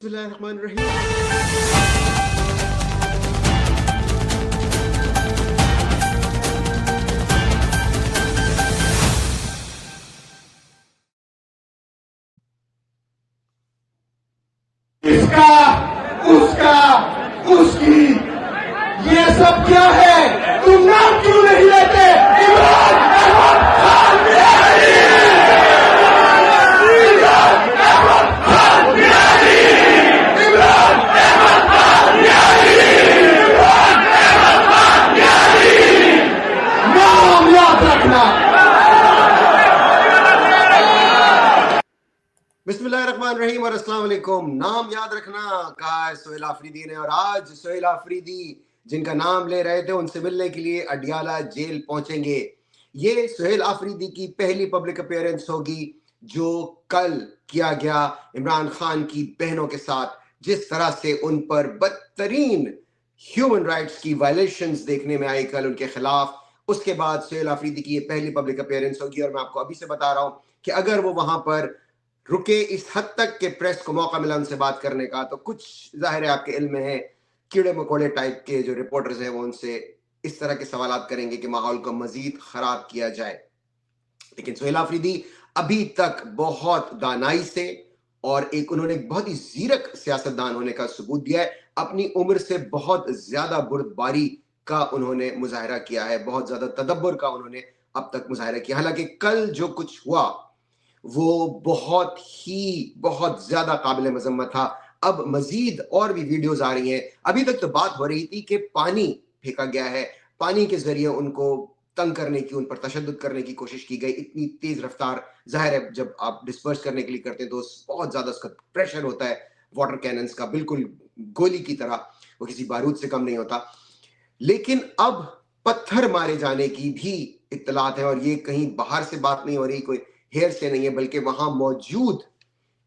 बिस्मिल्लाहिर्रहमानिर्रहीम। इसका, उसका, उसकी, ये सब क्या है? तुम नाम क्यों नहीं लेते? इमरान अहमद खान बिहारी! इमरान अहमद खान बिहारी! इमरान अहमद खान बिहारी! इमरान अहमद खान बिहारी! नाम याद रखना। बिस्मिल्लाहिर्रहमानिर्रहीम और अस्सलाम वालेकुम। नाम याद रखना कहा है सोहेल आफरीदी ने, और आज सोहेल आफरीदी जिनका नाम ले रहे थे उनसे मिलने के लिए अडियाला जेल पहुंचेंगे। ये सोहेल आफरीदी की पहली पब्लिक अपीयरेंस होगी जो कल किया गया इमरान खान की बहनों के साथ, जिस तरह से उन पर बदतरीन ह्यूमन राइट्स की वायलेशंस देखने में आई कल उनके खिलाफ। उसके बाद सोहेल आफरीदी की ये पहली पब्लिक अपीयरेंस होगी, और मैं आपको अभी से बता रहा हूं कि अगर वो वहां पर रुके, इस हद तक के प्रेस को मौका मिला उनसे बात करने का, तो कुछ जाहिर है आपके इल्म में है कीड़े मकोड़े टाइप के जो रिपोर्टर्स हैं वो उनसे इस तरह के सवालात करेंगे कि माहौल को मजीद खराब किया जाए। लेकिन सोहेल आफरीदी अभी तक बहुत दानाई से और उन्होंने बहुत ही जीरक सियासतदान होने का सबूत दिया है। अपनी उम्र से बहुत ज्यादा बुर्दबारी का उन्होंने मुजाहरा किया है, बहुत ज्यादा तदब्बर का उन्होंने अब तक मुजाहरा किया। हालांकि कल जो कुछ हुआ वो बहुत ज्यादा काबिल मजम्मत था। अब मजीद और भी वीडियोस आ रही हैं। अभी तक तो बात हो रही थी कि पानी फेंका गया है, पानी के जरिए उनको तंग करने की, उन पर तशद्दुद करने की कोशिश की गई। इतनी तेज रफ्तार, जाहिर है जब आप डिस्पर्स करने के लिए करते हैं तो बहुत ज्यादा उसका प्रेशर होता है वाटर कैनन्स का, बिल्कुल गोली की तरह, वो किसी बारूद से कम नहीं होता। लेकिन अब पत्थर मारे जाने की भी इत्तलात है, और ये कहीं बाहर से बात नहीं हो रही, कोई हेयर से नहीं है, बल्कि वहां मौजूद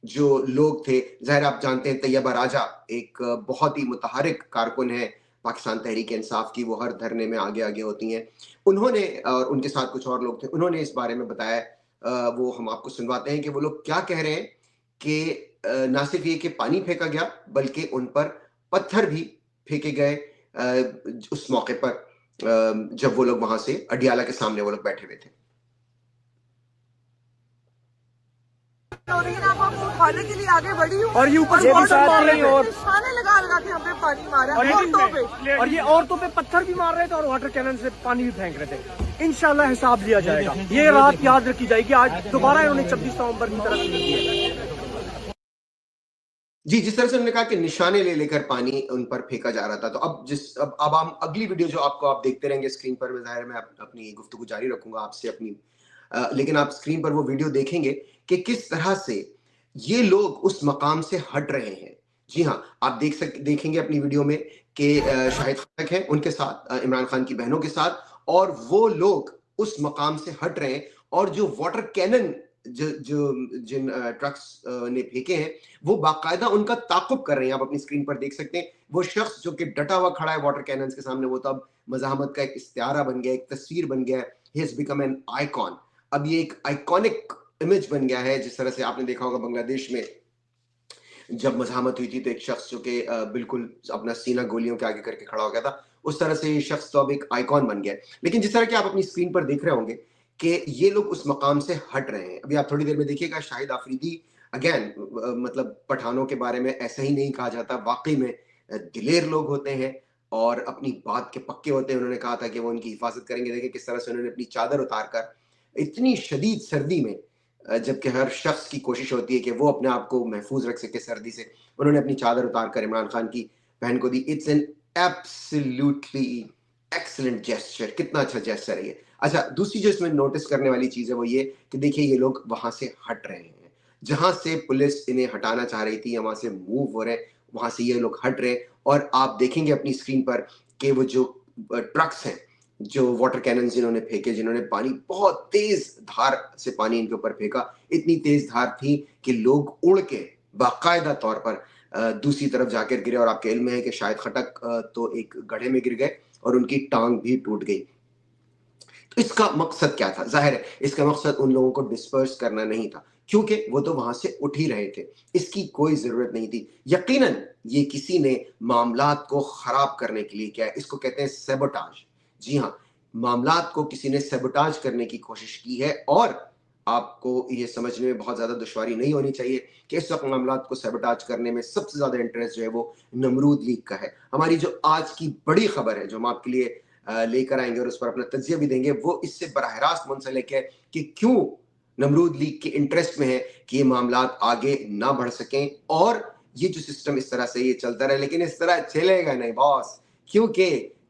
जो लोग थे, जाहिर आप जानते हैं तैयबा राजा एक बहुत ही मुतहरिक कारकुन है पाकिस्तान तहरीक इंसाफ की, वो हर धरने में आगे आगे होती हैं। उन्होंने और उनके साथ कुछ और लोग थे, उन्होंने इस बारे में बताया। वो हम आपको सुनवाते हैं कि वो लोग क्या कह रहे हैं कि ना सिर्फ ये कि पानी फेंका गया बल्कि उन पर पत्थर भी फेंके गए उस मौके पर जब वो लोग वहां से अडियाला के सामने वो लोग बैठे हुए थे। आप हमको खाने के लिए आगे बढ़ी हूँ और ये ऊपर से पत्थर मार रहे हैं और खाने लगा के हमें पानी मारा और ये औरतों पे पत्थर भी मार रहे थे और वाटर कैनन से पानी भी फेंक रहे थे। इंशाल्लाह हिसाब लिया जाएगा। ये रात याद रखी जाएगी। आज दोबारा इन्होंने 26 नवंबर की तरफ किया। जी, जिस तरह से उन्होंने कहा कि निशाने ले लेकर पानी उन पर फेंका जा रहा था, तो अब हम अगली वीडियो जो आप देखते रहेंगे स्क्रीन पर, मैं जाहिर मैं अपनी गुफ्तगू जारी रखूंगा आपसे अपनी, लेकिन आप स्क्रीन पर वो वीडियो देखेंगे कि किस तरह से ये लोग उस मकाम से हट रहे हैं। जी हाँ, आप देखेंगे अपनी वीडियो में कि शाहिद खटक हैं उनके साथ, इमरान खान की बहनों के साथ, और वो लोग उस मकाम से हट रहे हैं, और जो वाटर कैनन जिन ट्रक्स ने फेंके हैं वो बाकायदा उनका ताकुब कर रहे हैं। आप अपनी स्क्रीन पर देख सकते हैं वो शख्स जो कि डटा हुआ खड़ा है वाटर कैनन के सामने, वो तो अब मज़ाहमत का एक इस्तिआरा बन गया, एक तस्वीर बन गया है। He has become an icon. अब ये एक आइकॉनिक इमेज बन गया है। जिस तरह से आपने देखा होगा बांग्लादेश में जब मज़ाहमत हुई थी तो एक शख्स जो कि बिल्कुल अपना सीना गोलियों के आगे करके खड़ा हो गया था, उस तरह से ये शख्स तो अब एक आइकॉन बन गया है। लेकिन जिस तरह कि आप अपनी स्क्रीन पर देख रहे होंगे कि ये लोग उस मकाम से हट रहे हैं। अभी आप थोड़ी देर में देखिएगा शाहिद आफरीदी, अगेन मतलब पठानों के बारे में ऐसा ही नहीं कहा जाता, वाकई में दिलेर लोग होते हैं और अपनी बात के पक्के होते हैं। उन्होंने कहा था कि वो उनकी हिफाजत करेंगे। देखिए किस तरह से उन्होंने अपनी चादर उतार कर इतनी शदीद सर्दी में, जबकि हर शख्स की कोशिश होती है कि वो अपने आप को महफूज रख सके सर्दी से, उन्होंने अपनी चादर उतार कर इमरान खान की बहन को दी। It's an absolutely excellent gesture. कितना अच्छा जेस्चर है ये। अच्छा, दूसरी जो इसमें नोटिस करने वाली चीज है वो ये कि देखिए ये लोग वहां से हट रहे हैं, जहां से पुलिस इन्हें हटाना चाह रही थी, वहां से मूव हो रहे हैं, वहां से ये लोग हट रहे हैं। और आप देखेंगे अपनी स्क्रीन पर कि वो जो ट्रक्स हैं, जो वाटर कैनन जिन्होंने फेंके, जिन्होंने पानी बहुत तेज धार से पानी इनके ऊपर फेंका, इतनी तेज धार थी कि लोग उड़ के बाकायदा तौर पर दूसरी तरफ जाकर गिरे। और आपके इल्म में है कि शाहिद खटक तो एक गड्ढे में गिर गए और उनकी टांग भी टूट गई। तो इसका मकसद क्या था? जाहिर है इसका मकसद उन लोगों को डिस्पर्स करना नहीं था, क्योंकि वो तो वहां से उठ ही रहे थे, इसकी कोई जरूरत नहीं थी। यकीनन ये किसी ने मामलात को खराब करने के लिए किया है, इसको कहते हैं सैबोटाज। जी हाँ, मामलात को किसी ने सैबोटाज करने की कोशिश की है, और आपको ये समझने में बहुत ज्यादा दुश्वारी नहीं होनी चाहिए कि इस वक्त मामलात को सैबोटाज करने में सबसे ज्यादा इंटरेस्ट जो है वो नमरूद लीग का है। हमारी जो आज की बड़ी खबर है जो हम आपके लिए लेकर आएंगे और उस पर अपना तज्जिया भी देंगे, वो इससे बराह रास्त मुंसलिक है कि क्यों नमरूद लीग के इंटरेस्ट में है कि ये मामलात आगे ना बढ़ सकें और ये जो सिस्टम इस तरह से ये चलता रहे। लेकिन इस तरह चलेगा नहीं बॉस, क्योंकि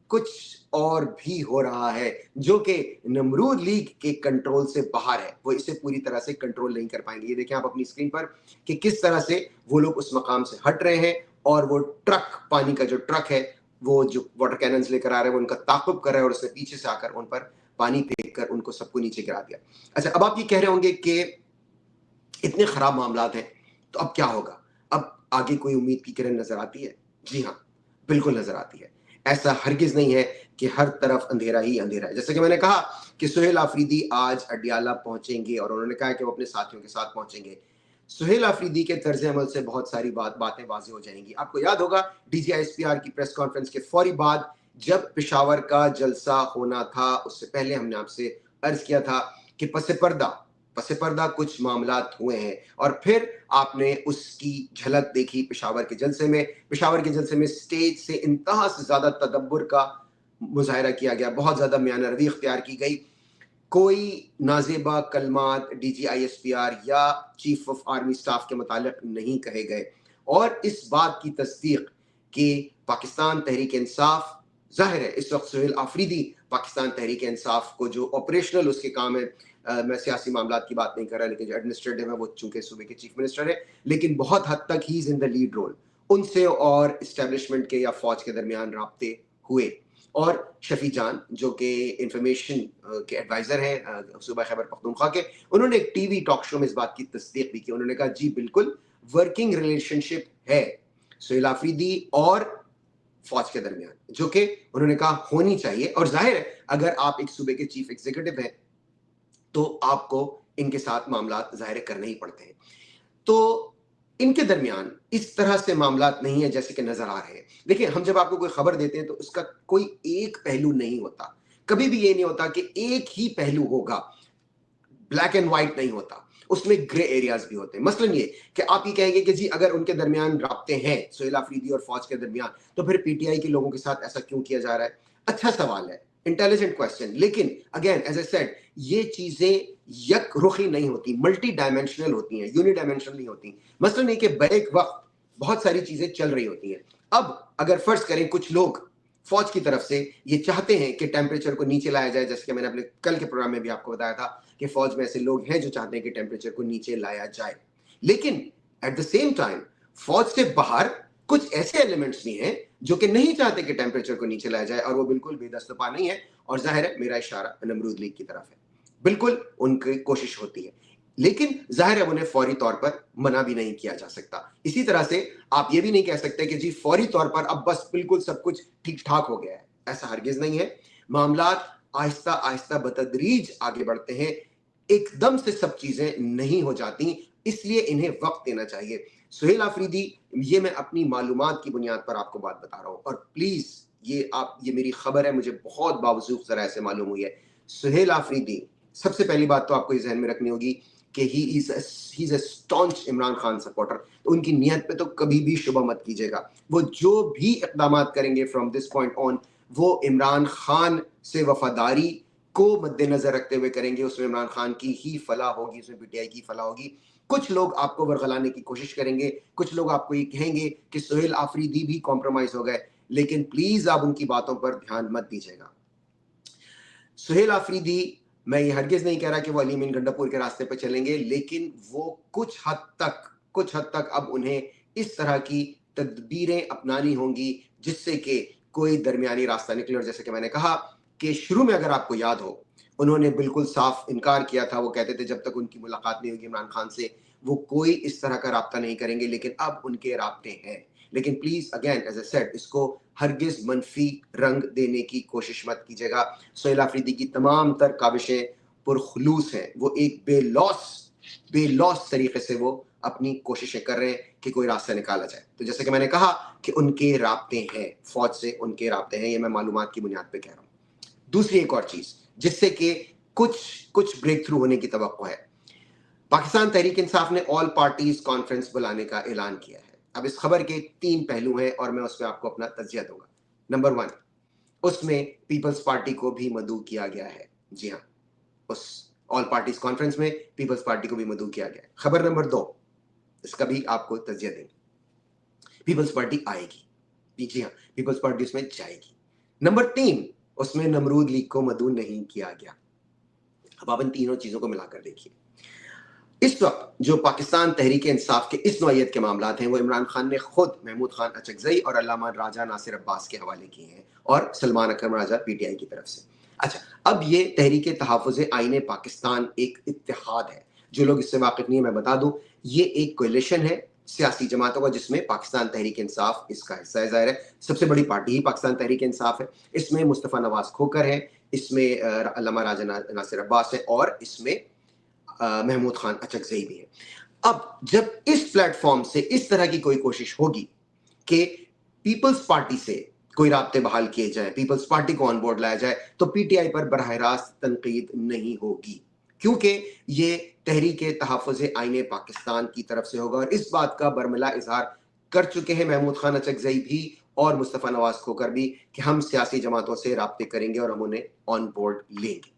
कुछ और भी हो रहा है जो कि नमरूद लीग के कंट्रोल से बाहर है। वो इसे पूरी तरह से कंट्रोल नहीं कर पाएंगे। ये देखें आप अपनी स्क्रीन पर कि किस तरह से वो लोग उस मकाम से हट रहे हैं, और वो ट्रक, पानी का जो ट्रक है, वो जो वाटर कैनन्स लेकर आ रहे हैं, वो उनका ताक़ुब कर रहा है और उसने पीछे से आकर उन पर पानी फेंक कर उनको सबको नीचे गिरा दिया। अच्छा, अब आप ये कह रहे होंगे कि इतने खराब मामलात हैं तो अब क्या होगा, अब आगे कोई उम्मीद की किरण नजर आती है? जी हाँ, बिल्कुल नजर आती है। ऐसा हरगिज नहीं है कि हर तरफ अंधेरा ही अंधेरा है। जैसे कि मैंने कहा कि सुहेल आफरीदी आज अडियाला पहुंचेंगे और उन्होंने कहा कि वो अपने साथियों के साथ पहुंचेंगे। सुहेल आफरीदी के तर्ज अमल से बहुत सारी बातें वाज़ेह हो जाएंगी। आपको याद होगा DGISPR की प्रेस कॉन्फ्रेंस के फौरी बाद जब पेशावर का जलसा होना था, उससे पहले हमने आपसे अर्ज किया था कि पसे पर्दा कुछ मामलात हुए हैं, और फिर आपने उसकी झलक देखी पेशावर के जलसे में। पेशावर के जलसे में स्टेज से इंतहा से ज्यादा तदब्बुर का मुजाहिरा किया गया, बहुत ज्यादा म्यान रवी इख्तियार की गई। कोई नाजेबा कलमात DGISPR या चीफ ऑफ आर्मी स्टाफ के मुतालिक नहीं कहे गए, और इस बात की तस्दीक कि पाकिस्तान तहरीक इंसाफ, जाहिर है इस वक्त सुहेल आफरीदी पाकिस्तान तहरीक इंसाफ को जो ऑपरेशनल उसके काम है, मैं सियासी मामलात की बात नहीं कर रहा, लेकिन जो एडमिनिस्ट्रेटिव है वो चूंकि सूबे के चीफ मिनिस्टर है, लेकिन बहुत हद तक ही is in the lead role. उनसे और इस्टेब्लिशमेंट के या फौज के दरमियान राब्ते हुए, और शफी जान जो कि इंफॉर्मेशन के एडवाइजर हैं सूबा खैबर पख्तूनख्वा के, उन्होंने एक टीवी टॉक शो में इस बात की तस्दीक भी की। उन्होंने कहा जी बिल्कुल वर्किंग रिलेशनशिप है सुहेल आफरीदी और फौज के दरमियान, जो कि उन्होंने कहा होनी चाहिए। और जाहिर है अगर आप एक सूबे के चीफ एग्जीक्यूटिव हैं तो आपको इनके साथ मामलात जाहिर करने ही पड़ते हैं। तो इनके दरमियान इस तरह से मामलात नहीं है जैसे कि नजर आ रहे हैं। देखिए, हम जब आपको कोई खबर देते हैं तो उसका कोई एक पहलू नहीं होता, कभी भी ये नहीं होता कि एक ही पहलू होगा, ब्लैक एंड व्हाइट नहीं होता, उसमें ग्रे एरियाज भी होते हैं। मसलन ये कि आप ये कहेंगे कि जी अगर उनके दरमियान राब्ते हैं सुहेल आफरीदी और फौज के दरमियान, तो फिर PTI के लोगों के साथ ऐसा क्यों किया जा रहा है? अच्छा सवाल है, इंटेलिजेंट क्वेश्चन, लेकिन अगेन एज आई सेड, ये चीजें यक रुखी नहीं होती, मल्टी डायमेंशनल होती हैं, यूनिडायमेंशनल नहीं होती। मसलन ये कि बैक वक्त बहुत सारी चीजें चल रही होती हैं। अब अगर फर्ज करें कुछ लोग फौज की तरफ से ये चाहते हैं कि टेम्परेचर को नीचे लाया जाए, जैसे कि मैंने अपने कल के प्रोग्राम में भी आपको बताया था कि फौज में ऐसे लोग हैं जो चाहते हैं कि टेम्परेचर को नीचे लाया जाए, लेकिन एट द सेम टाइम फौज से बाहर कुछ ऐसे एलिमेंट्स भी हैं जो कि नहीं चाहते कि टेम्परेचर को नीचे लाया जाए, और वो बिल्कुल बेदस्तपा नहीं है। और जाहिर है मेरा इशारा नमरूद लीग की तरफ है, बिल्कुल उनकी कोशिश होती है, लेकिन जाहिर है उन्हें फौरी तौर पर मना भी नहीं किया जा सकता। इसी तरह से आप ये भी नहीं कह सकते कि जी फौरी तौर पर अब बस बिल्कुल सब कुछ ठीक ठाक हो गया है, ऐसा हरगिज नहीं है। मामलात आहिस्ता आहिस्ता बतदरीज आगे बढ़ते हैं, एकदम से सब चीजें नहीं हो जाती, इसलिए इन्हें वक्त देना चाहिए। सुहेल आफरीदी, ये मैं अपनी मालूमात की बुनियाद पर आपको बात बता रहा हूं, और प्लीज ये मेरी खबर है, मुझे बहुत बावजूद जरा ऐसे मालूम हुई है। सुहेल आफरीदी, सबसे पहली बात तो आपको इस ज़हन में रखनी होगी कि he is a staunch Imran Khan supporter, तो उनकी नियत पे तो कभी भी शुबा मत कीजिएगा। वो जो भी इक़दामात करेंगे फ्रॉम दिस पॉइंट ऑन, वो इमरान खान से वफादारी को मद्देनजर रखते हुए करेंगे। उसमें इमरान खान की ही फलाह होगी, उसमें PTI की फलाह होगी। कुछ लोग आपको वरगलाने की कोशिश करेंगे, कुछ लोग आपको ये कहेंगे कि सुहेल आफरीदी भी कॉम्प्रोमाइज हो गए, लेकिन प्लीज आप उनकी बातों पर ध्यान मत दीजिएगा। सुहेल आफरीदी, मैं ये हरगिज नहीं कह रहा कि वो अली मीन गंडापुर के रास्ते पर चलेंगे, लेकिन वो कुछ हद तक अब उन्हें इस तरह की तदबीरें अपनानी होंगी जिससे कि कोई दरमियानी रास्ता निकले। और जैसे कि मैंने कहा कि शुरू में अगर आपको याद हो, उन्होंने बिल्कुल साफ इनकार किया था। वो कहते थे जब तक उनकी मुलाकात नहीं होगी इमरान खान से वो कोई इस तरह का राब्ता नहीं करेंगे, लेकिन अब उनके राब्ते हैं। लेकिन please again as I said, इसको हरगिज मनफी रंग देने की कोशिश मत कीजिएगा। सुहेल आफरीदी की तमाम तर काविशें पुरखुलूस हैं, वो एक बेलौस बेलौस तरीके से वो अपनी कोशिशें कर रहे हैं कि कोई रास्ता निकाला जाए। तो जैसे कि मैंने कहा कि उनके राब्ते हैं, फौज से उनके राब्ते हैं, ये मैं मालूमात की बुनियाद पे कह रहा हूँ। दूसरी एक और चीज जिससे कि कुछ ब्रेक थ्रू होने की तवक्को है, पाकिस्तान तहरीक इंसाफ ने ऑल पार्टीज कॉन्फ्रेंस बुलाने का ऐलान किया है। अब इस खबर के 3 पहलू हैं और मैं उसमें आपको अपना तज्जिया दूंगा। नंबर 1, उसमें पीपल्स पार्टी को भी मदऊ किया गया है। जी हाँ, उस ऑल पार्टीज कॉन्फ्रेंस में पीपल्स पार्टी को भी मदऊ किया गया है। खबर नंबर 2, इसका भी आपको तज्जिया देंगे, पीपल्स पार्टी आएगी। जी हाँ, पीपल्स पार्टी उसमें जाएगी। नंबर 3, उसमें नमरूद लीग को मदऊ नहीं किया गया। अब आप इन तीनों चीजों को मिलाकर देखिए। इस वक्त जो पाकिस्तान तहरीक इंसाफ के इस नौयत के मामलात हैं वो इमरान खान ने खुद महमूद खान अचकजई और अल्लामा राजा नासिर अब्बास के हवाले किए हैं और सलमान अकरम राजा पीटीआई की तरफ से। अच्छा, अब ये तहरीक तहफ़्फ़ुज़ आईन पाकिस्तान एक इत्तेहाद है। जो लोग इससे वाकिफ नहीं है मैं बता दूं, ये एक कोलिशन है सियासी जमातों का जिसमें पाकिस्तान तहरीक इंसाफ इसका हिस्सा है। ज़ाहिर है सबसे बड़ी पार्टी ही पाकिस्तान तहरीक इंसाफ है। इसमें मुस्तफ़ा नवाज खोकर है, इसमें अल्लामा राजा नासिर अब्बास है और इसमें महमूद खान अचकजई भी है। अब जब इस प्लेटफॉर्म से इस तरह की कोई कोशिश होगी कि पीपल्स पार्टी से कोई राब्ते बहाल किए जाए, पीपल्स पार्टी को ऑन बोर्ड लाया जाए, तो पीटीआई पर बराह रास्त तनकीद नहीं होगी क्योंकि ये तहरीक तहफ़्फ़ुज़ आईन पाकिस्तान की तरफ से होगा। और इस बात का बरमला इजहार कर चुके हैं महमूद खान अचकजई भी और मुस्तफ़ा नवाज खोकर भी कि हम सियासी जमातों से राब्ते करेंगे और हम उन्हें ऑन बोर्ड लेंगे।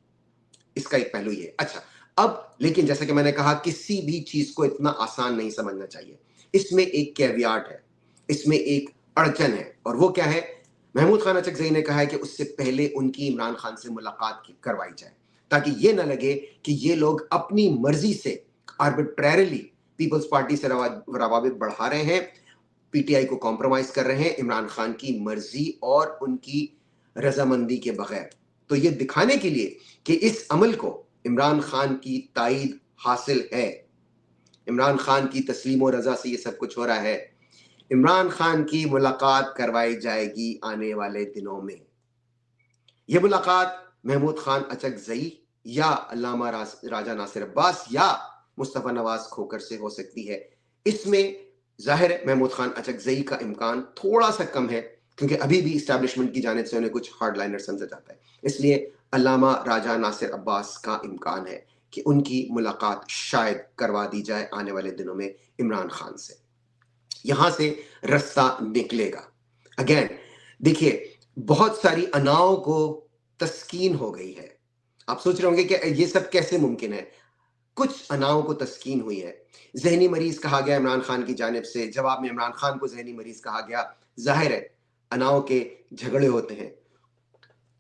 इसका एक पहलू ये। अच्छा, अब लेकिन जैसा कि मैंने कहा किसी भी चीज को इतना आसान नहीं समझना चाहिए। इसमें एक कैवियाट है, इसमें एक अड़चन है और वो क्या है, महमूद खान अचकजई ने कहा है कि उससे पहले उनकी इमरान खान से मुलाकात करवाई जाए ताकि ये ना लगे कि ये लोग अपनी मर्जी से आर्बिट्रेरली पीपल्स पार्टी से रवाबित बढ़ा रहे हैं, पीटीआई को कॉम्प्रोमाइज कर रहे हैं इमरान खान की मर्जी और उनकी रजामंदी के बगैर। तो ये दिखाने के लिए कि इस अमल को इमरान खान की ताईद हासिल है, इमरान खान की तस्लीम और रजा से ये सब कुछ हो रहा है, इमरान खान की मुलाकात करवाई जाएगी आने वाले दिनों में। यह मुलाकात महमूद खान अचकजई या अल्लामा राजा नासिर अब्बास या मुस्तफ़ा नवाज खोकर से हो सकती है। इसमें जाहिर है महमूद खान अचकजई का इम्कान थोड़ा सा कम है क्योंकि अभी भी इस्टेब्लिशमेंट की जानिब से उन्हें कुछ हार्डलाइनर समझा जाता है। इसलिए अल्लामा राजा नासिर अब्बास का इम्कान है कि उनकी मुलाकात शायद करवा दी जाए आने वाले दिनों में इमरान खान से, यहां से रास्ता निकलेगा। अगेन देखिए, बहुत सारी अनाओं को तस्कीन हो गई है। आप सोच रहे होंगे कि ये सब कैसे मुमकिन है। कुछ अनाओं को तस्कीन हुई है। जहनी मरीज कहा गया इमरान खान की जानिब से, जवाब में इमरान खान को जहनी मरीज कहा गया। जाहिर है अनाओं के झगड़े होते हैं।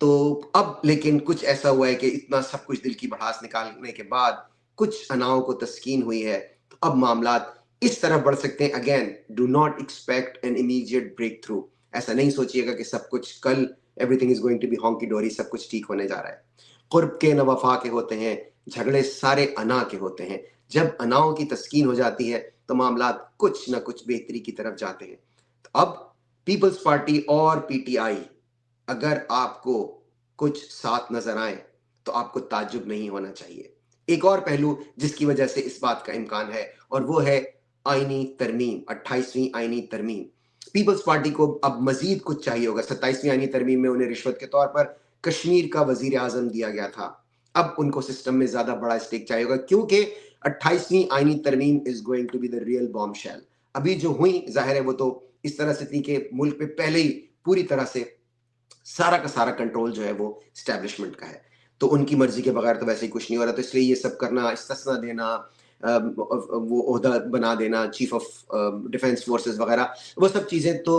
तो अब लेकिन कुछ ऐसा हुआ है कि इतना सब कुछ दिल की भड़ास निकालने के बाद कुछ अनाओं को तस्कीन हुई है। तो अब मामलात इस तरफ बढ़ सकते हैं। Again, do not expect an immediate breakthrough. ऐसा नहीं सोचिएगा कि सब कुछ कल everything is going to be hunky dory, सब कुछ ठीक होने जा रहा है। कुर्ब के नवफा के होते हैं, झगड़े सारे अना के होते हैं। जब अनाओं की तस्कीन हो जाती है तो मामलात कुछ ना कुछ बेहतरी की तरफ जाते हैं। तो अब पीपल्स पार्टी और पीटीआई अगर आपको कुछ साथ नजर आए तो आपको ताज्जुब नहीं होना चाहिए। एक और पहलू जिसकी वजह से इस बात का इम्कान है और वो है आईनी तरमीम, 28वीं आईनी तरमीम। पीपल्स पार्टी को अब मजीद कुछ चाहिए होगा। 27वीं आईनी तरमीम में उन्हें रिश्वत के तौर पर कश्मीर का वजीर आजम दिया गया था। अब उनको सिस्टम में ज्यादा बड़ा स्टेक चाहिए होगा क्योंकि 28वीं आईनी तरमीम is going to be the real bombshell. अभी जो हुई जाहिर है वो तो इस तरह से थी कि मुल्क पे पहले ही पूरी तरह से सारा का सारा कंट्रोल जो है वो स्टैब्लिशमेंट का है, तो उनकी मर्जी के बगैर तो वैसे ही कुछ नहीं हो रहा। तो इसलिए ये सब करना, इस्तिस्ना देना, वो ओहदा बना देना चीफ ऑफ डिफेंस फोर्सेस वगैरह, वो सब चीजें तो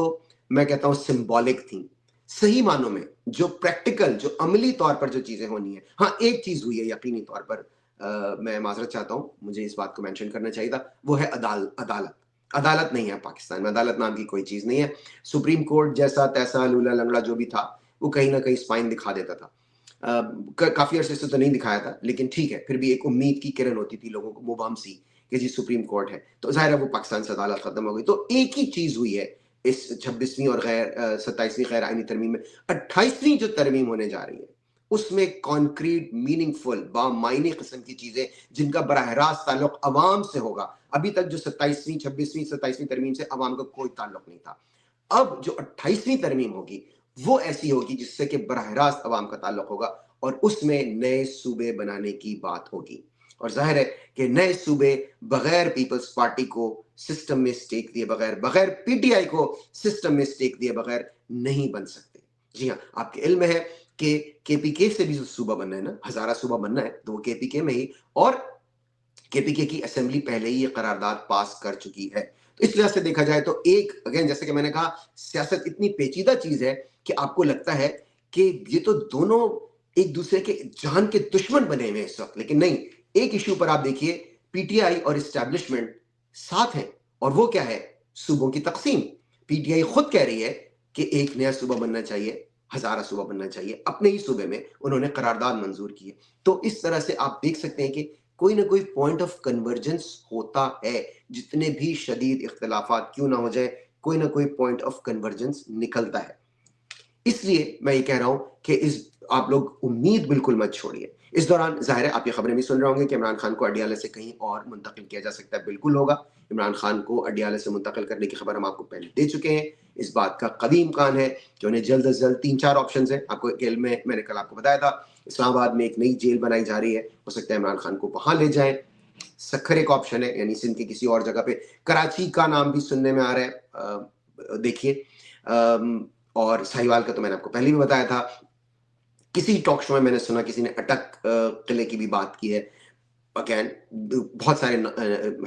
मैं कहता हूँ सिंबॉलिक थी। सही मानों में जो प्रैक्टिकल, जो अमली तौर पर जो चीजें होनी है, हाँ एक चीज हुई है यकीनी तौर पर, मैं माजरत चाहता हूँ, मुझे इस बात को मेंशन करना चाहिए था, वो है अदालत। अदालत नहीं है पाकिस्तान में, अदालत नाम की कोई चीज नहीं है। सुप्रीम कोर्ट जैसा तैसा लूला लंगड़ा जो भी था वो कहीं ना कहीं स्पाइन दिखा देता था। काफी अरसे से तो नहीं दिखाया था, लेकिन ठीक है, फिर भी एक उम्मीद की किरण होती थी लोगों को, मुबहम सी, कि जी सुप्रीम कोर्ट है। तो जाहिर है वो पाकिस्तान से अदालत खत्म हो गई। तो एक ही चीज हुई है इस 26वीं और 27वीं गैर आईनी तरमीम में। 28वीं जो तरमीम होने जा रही है उसमें कॉन्क्रीट, मीनिंगफुल, बामायने किस्म की चीजें जिनका बराह रास्त ताल्लुक अवाम से होगा। अभी तक जो 27वीं, 26वीं, 27वीं तरमीम से अवाम का कोई ताल्लुक नहीं था। अब जो 28वीं तरमीम होगी वो ऐसी होगी जिससे कि बराह रास्त अवाम का ताल्लुक होगा और उसमें नए सूबे बनाने की बात होगी। और जाहिर है कि नए सूबे बगैर पीपल्स पार्टी को सिस्टम में स्टेक दिए बगैर, बगैर पीटीआई को सिस्टम में स्टेक दिए बगैर नहीं बन सकते। जी हाँ, आपके इल्म है कि केपीके से भी सूबा बनना है ना, हजारा सूबा बनना है, तो वो केपीके में ही, और केपीके की असेंबली पहले ही ये करारदाद पास कर चुकी है। तो इस लिहाज से देखा जाए तो एक, अगेन जैसे कि मैंने कहा, सियासत इतनी पेचीदा चीज है कि आपको लगता है कि ये तो दोनों एक दूसरे के जान के दुश्मन बने हुए हैं इस वक्त, लेकिन नहीं। एक इश्यू पर आप देखिए, पीटीआई और एस्टैब्लिशमेंट साथ हैं, और वो क्या है? सूबों की तकसीम। पीटीआई खुद कह रही है कि एक नया सूबा बनना चाहिए, हजारा सूबा बनना चाहिए, अपने ही सूबे में उन्होंने करारदाद मंजूर की है। तो इस तरह से आप देख सकते हैं कि कोई ना कोई पॉइंट ऑफ कन्वर्जेंस होता है, जितने भी शदीद इख्तिलाफात क्यों ना हो जाए, कोई ना कोई पॉइंट ऑफ कन्वर्जेंस निकलता है। इसलिए मैं ये कह रहा हूं कि इस आप लोग उम्मीद बिल्कुल मत छोड़िए। इस दौरान जाहिर है आप ये खबरें भी सुन रहे होंगे कि इमरान खान को अडियाला से कहीं और मुंतकिल किया जा सकता है। बिल्कुल होगा, इमरान खान को अडियाला से मुंतकिल करने की खबर हम आपको पहले दे चुके हैं। इस बात का कभी इम्कान है कि उन्हें जल्द अज जल्द 3-4 ऑप्शन है। आपको जेल में, मैंने कल आपको बताया था, इस्लामाबाद में एक नई जेल बनाई जा रही है, हो सकता है इमरान खान को वहां ले जाए। सखर एक ऑप्शन है, यानी सिंध के किसी और जगह पे। कराची का नाम भी सुनने में आ रहा है, देखिए। और साहिवाल का तो मैंने आपको पहले भी बताया था। किसी टॉक शो में मैंने सुना किसी ने अटक किले की भी बात की है। अगेन बहुत सारे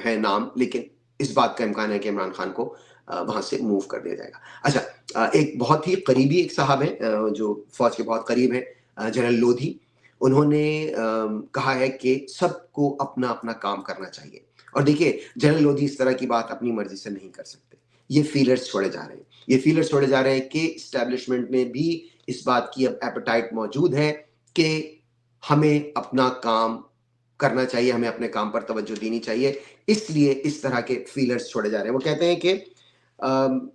हैं नाम, लेकिन इस बात का इम्कान है कि इमरान खान को वहां से मूव कर दिया जाएगा। अच्छा, एक बहुत ही करीबी एक साहब है जो फौज के बहुत करीब है, जनरल लोधी। उन्होंने कहा है कि सबको अपना अपना काम करना चाहिए। और देखिए, जनरल लोधी इस तरह की बात अपनी मर्जी से नहीं कर सकते। ये फीलर्स छोड़े जा रहे हैं, ये फीलर्स छोड़े जा रहे हैं कि एस्टैब्लिशमेंट में भी इस बात की अब एपेटाइट मौजूद है कि हमें अपना काम करना चाहिए, हमें अपने काम पर तवज्जो देनी चाहिए। इसलिए इस तरह के फीलर्स छोड़े जा रहे हैं। वो कहते हैं कि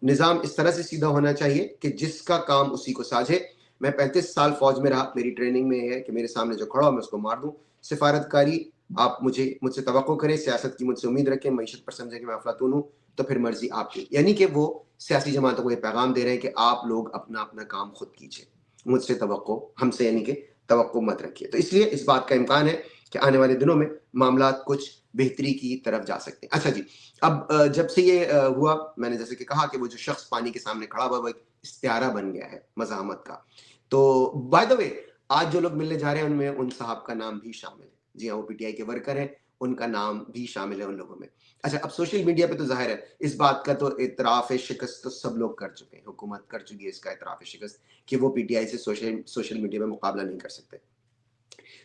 निज़ाम इस तरह से सीधा होना चाहिए कि जिसका काम उसी को साझे। मैं 35 साल फौज में रहा, मेरी ट्रेनिंग में है कि मेरे सामने जो खड़ा हो मैं उसको मार दूं। सिफारतकारी आप मुझसे तवक्को करें, सियासत की मुझसे उम्मीद रखें, मईशत पर समझें कि मैं अफलातून हूं, तो फिर मर्जी आपकी। यानी कि वो सियासी जमातों को ये पैगाम दे रहे हैं कि आप लोग अपना अपना काम खुद कीजिए, मुझसे तवक्को, हमसे यानी कि तवक्को मत रखिए। तो इसलिए इस बात का इम्कान है कि आने वाले दिनों में मामला कुछ बेहतरी की तरफ जा सकते हैं। अच्छा जी, अब जब से ये हुआ, मैंने जैसे कि कहा कि वो जो शख्स पानी के सामने खड़ा हुआ वो एक इस्तियारा बन गया है मज़ाहमत का। तो बाय द वे, आज जो लोग मिलने जा रहे हैं उनमें उन साहब का नाम भी शामिल है। जी हाँ, वो पीटीआई के वर्कर हैं, उनका नाम भी शामिल है उन लोगों में। अच्छा, अब सोशल मीडिया पे तो जाहिर है इस बात का तो इतराफ शिकस्त तो सब लोग कर चुके हैं, हुकूमत कर चुकी है इसका इतराफ शिकस्त कि वो पीटीआई से सोशल मीडिया में मुकाबला नहीं कर सकते।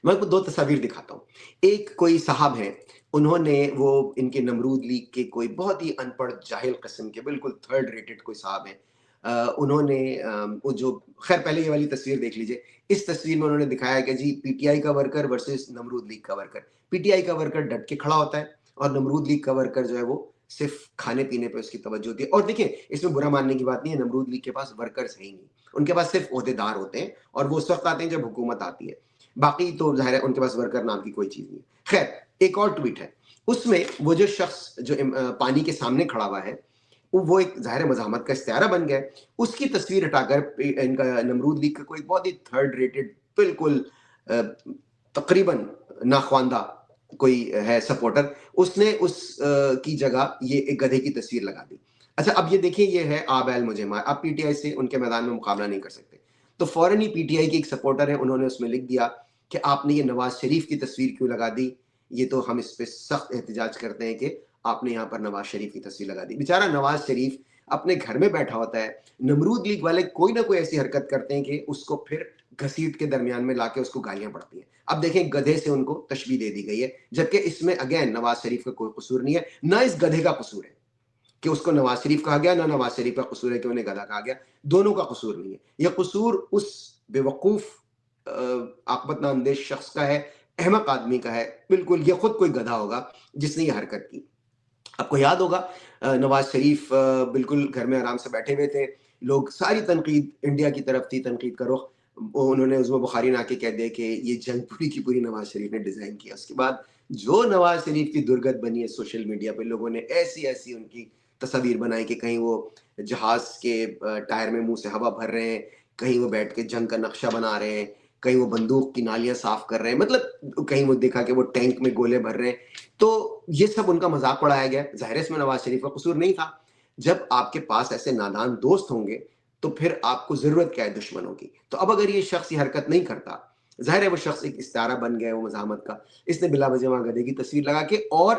मैं आपको 2 तस्वीर दिखाता हूँ। एक कोई साहब हैं, उन्होंने वो इनके नमरूद लीग के कोई बहुत ही अनपढ़ जाहिल किस्म के बिल्कुल थर्ड रेटेड कोई साहब हैं, उन्होंने वो जो, खैर पहले ये वाली तस्वीर देख लीजिए। इस तस्वीर में उन्होंने दिखाया कि जी पीटीआई का वर्कर वर्सेस नमरूद लीग का वर्कर। पीटीआई का वर्कर डट के खड़ा होता है और नमरूद लीग का वर्कर जो है वो सिर्फ खाने पीने पे उसकी तवज्जो होती है। और देखिए, इसमें बुरा मानने की बात नहीं है, नमरूद लीग के पास वर्कर्स है ही नहीं, उनके पास सिर्फ ओहदेदार होते हैं और वो उस वक्त आते हैं जब हुकूमत आती है। बाकी तो जाहिर है उनके पास वर्कर नाम की कोई चीज नहीं है। खैर, एक और ट्वीट है, उसमें वो जो शख्स जो पानी के सामने खड़ा हुआ है वो एक जाहिर मज़ाहमत का इस्तियारा बन गया। उसकी तस्वीर हटाकर इनका नमरूद लीग का कोई बहुत ही थर्ड रेटेड, बिल्कुल तकरीबन नाख्वानदा कोई है सपोर्टर, उसने उस की जगह ये एक गधे की तस्वीर लगा दी। अच्छा, अब ये देखिए, ये है आबैल मुझे मार। आप पीटीआई से उनके मैदान में मुकाबला नहीं कर सकते, तो फौरन ही पीटीआई के एक सपोर्टर है, उन्होंने उसमें लिख दिया कि आपने ये नवाज शरीफ की तस्वीर क्यों लगा दी, ये तो हम इस पे सख्त एहतजाज करते हैं कि आपने यहाँ पर नवाज शरीफ की तस्वीर लगा दी। बेचारा नवाज शरीफ अपने घर में बैठा होता है, नमरूद लीग वाले कोई ना कोई ऐसी हरकत करते हैं कि उसको फिर घसीट के दरमियान में लाके उसको गालियां पड़ती हैं। अब देखें, गधे से उनको तशबीह दे दी गई है, जबकि इसमें अगेन नवाज शरीफ का कोई कसूर नहीं है, ना इस गधे का कसूर है कि उसको नवाज शरीफ कहा गया, ना नवाज शरीफ का कसूर है कि उन्हें गधा कहा गया। दोनों का कसूर नहीं है, यह कसूर उस बेवकूफ आकबत नामदेश शख्स का है, अहमक आदमी का है। बिल्कुल ये खुद कोई गधा होगा जिसने ये हरकत की। आपको याद होगा नवाज शरीफ बिल्कुल घर में आराम से बैठे हुए थे, लोग सारी तनकीद इंडिया की तरफ थी, तनकीद का रुख उन्होंने उज़्मा बुखारी ने आके कह दिया कि ये जंग पूरी की पूरी नवाज शरीफ ने डिज़ाइन किया। उसके बाद जो नवाज शरीफ की दुर्गत बनी है सोशल मीडिया पे, लोगों ने ऐसी ऐसी उनकी तस्वीर बनाई कि कहीं वो जहाज के टायर में मुंह से हवा भर रहे हैं, कहीं वो बैठ के जंग का नक्शा बना रहे हैं, कहीं वो बंदूक की नालियां साफ कर रहे हैं, मतलब कहीं वो देखा कि वो टैंक में गोले भर रहे हैं। तो ये सब उनका मजाक उड़ाया गया। ज़ाहिर है इसमें नवाज शरीफ का कसूर नहीं था। जब आपके पास ऐसे नादान दोस्त होंगे तो फिर आपको जरूरत क्या है दुश्मनों की। तो अब अगर ये शख्स ये हरकत नहीं करता, जाहिर है वो शख्स एक इस्तारा बन गया है वो मज़ाहमत का। इसने बिला वजह वहां गधे की तस्वीर लगा के और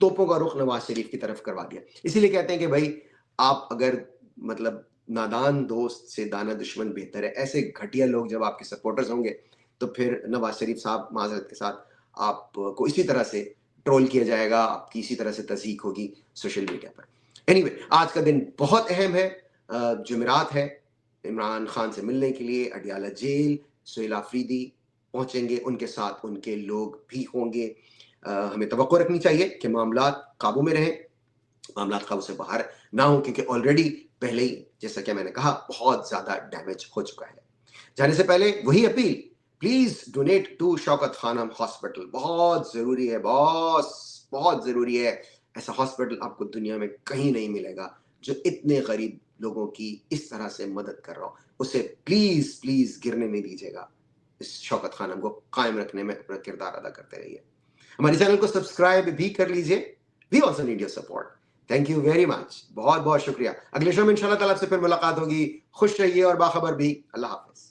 तोपों का रुख नवाज शरीफ की तरफ करवा दिया। इसीलिए कहते हैं कि भाई आप अगर मतलब नादान दोस्त से दाना दुश्मन बेहतर है। ऐसे घटिया लोग जब आपके सपोर्टर्स होंगे तो फिर नवाज शरीफ साहब माजरत के साथ आपको इसी तरह से ट्रोल किया जाएगा, आपकी इसी तरह से तज़ीक होगी सोशल मीडिया पर। एनीवे, आज का दिन बहुत अहम है। जुमेरात है, इमरान खान से मिलने के लिए अडियाला जेल सुहेल आफरीदी पहुंचेंगे, उनके साथ उनके लोग भी होंगे। हमें तवक्को रखनी चाहिए कि मामलात काबू में रहें, मामलात काबू से बाहर ना हो, क्योंकि ऑलरेडी पहले ही जैसा कि मैंने कहा बहुत ज्यादा डैमेज हो चुका है। जाने से पहले वही appeal, please donate to Shaukat Khanum Hospital. बहुत जरूरी है बॉस, बहुत जरूरी है। ऐसा हॉस्पिटल आपको दुनिया में कहीं नहीं मिलेगा जो इतने गरीब लोगों की इस तरह से मदद कर रहा हो। उसे प्लीज प्लीज गिरने नहीं दीजिएगा। इस शौकत खानम को कायम रखने में अपना किरदार अदा करते रहिए। हमारे चैनल को सब्सक्राइब भी कर लीजिए। We also need your support. Thank you very much, बहुत बहुत शुक्रिया। अगले शो में इंशाल्लाह ताला आपसे फिर मुलाकात होगी। खुश रहिए और बाखबर भी। अल्लाह हाफिज।